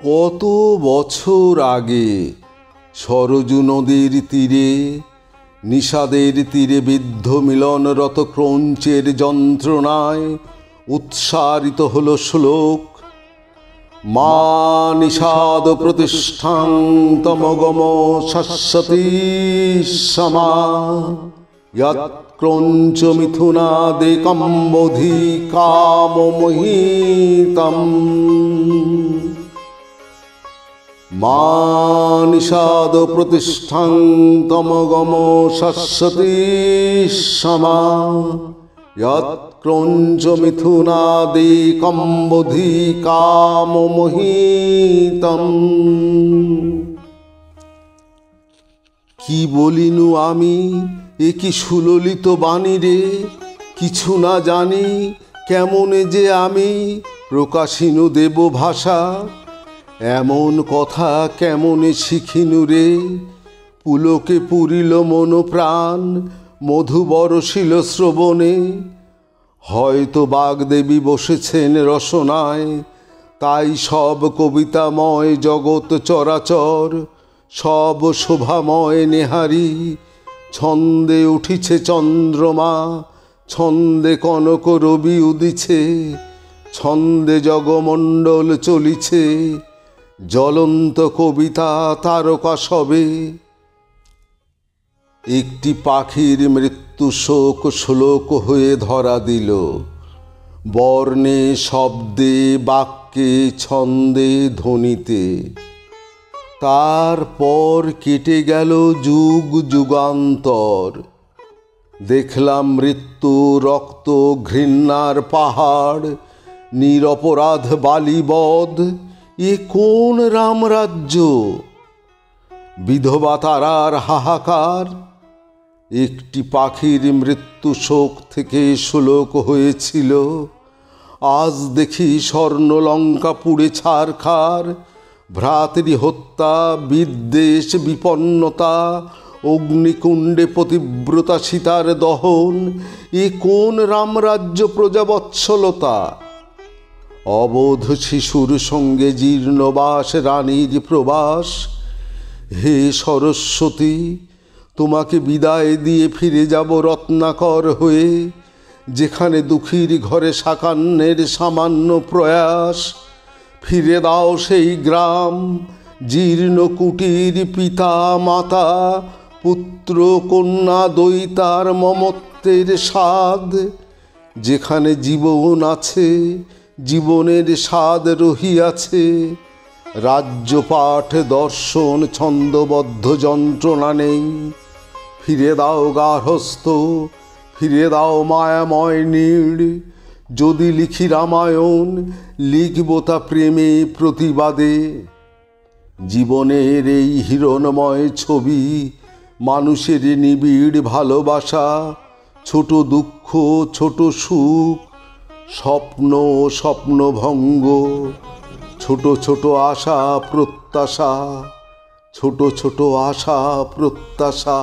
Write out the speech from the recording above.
কত বছর আগে সরজু নদীর তীরে নিষাদের তীরে বিদ্ধ মিলনরত ক্রঞ্চের যন্ত্রণায় উৎসারিত হল শ্লোক। মা নিষাদ প্রতিষ্ঠাং তমগম শাশ্বতী সমা যৎ ক্রঞ্চ মিথুনাদে কম্বোধি কামমোহিতম। মা নিষাদ প্রতিষ্ঠাং তমগম শাশ্বতী সমা যৎ ক্রঞ্চ মিথুনাদে কম্বোধি কামমোহিতম। কি বলিনু আমি, এ কি সুললিত বাণী রে, কিছু না জানি কেমনে যে আমি প্রকাশিনু দেব ভাষা। এমন কথা কেমনে শিখিনু রে, পুলকে পুরিল মন প্রাণ মধু বরশিল শ্রবণে। হয়তো বাগদেবী বসেছেন রসনায়, তাই সব কবিতাময় জগৎ চরাচর সব শোভাময় নেহারি। ছন্দে উঠিছে চন্দ্রমা, ছন্দে কনক রবি উদিছে, ছন্দে জগমণ্ডল চলিছে, জ্বলন্ত কবিতা তারকা সবে। একটি পাখির মৃত্যু শোক শ্লোক হয়ে ধরা দিল, বর্ণে শব্দে বাক্যে ছন্দে ধ্বনিতে। তারপর কেটে গেল যুগ যুগান্তর, দেখলাম মৃত্যু রক্ত ঘৃণার পাহাড়, নিরপরাধ বালিবধ। এ কোন রামরাজ্য? বিধবা তারার হাহাকার। একটি পাখির মৃত্যু শোক থেকে শ্লোক হয়েছিল, আজ দেখি স্বর্ণলঙ্কা পুড়ে ছারখার। ভ্রাতৃ হত্যা, বিদ্বেষ, বিপন্নতা, অগ্নিকুণ্ডে পতিব্রতা সীতার দহন। এ কোন রামরাজ্য প্রজাবৎসলতা? অবোধ শিশুর সঙ্গে জীর্ণবাস রানীর প্রবাস। হে সরস্বতী, তোমাকে বিদায় দিয়ে ফিরে যাব রত্নাকর হয়ে, যেখানে দুঃখীর ঘরে সাকান্যের সামান্য প্রয়াস। ফিরে দাও সেই গ্রাম, জীর্ণ কুটির, পিতা মাতা পুত্র কন্যা দৈতার মমত্বের স্বাদ। যেখানে জীবন আছে, জীবনের স্বাদ রহিয়াছে। রাজ্যপাঠ দর্শন ছন্দবদ্ধ যন্ত্রণা নেই। ফিরে দাও গার্হস্থ, ফিরে দাও মায়াময় নীড়। যদি লিখি রামায়ণ, লিখব তা প্রেমে প্রতিবাদে। জীবনের এই হিরণময় ছবি, মানুষের নিবিড় ভালোবাসা, ছোট দুঃখ ছোট সুখ, স্বপ্ন স্বপ্নভঙ্গ, ছোট ছোট আশা প্রত্যাশা, ছোট ছোট আশা প্রত্যাশা।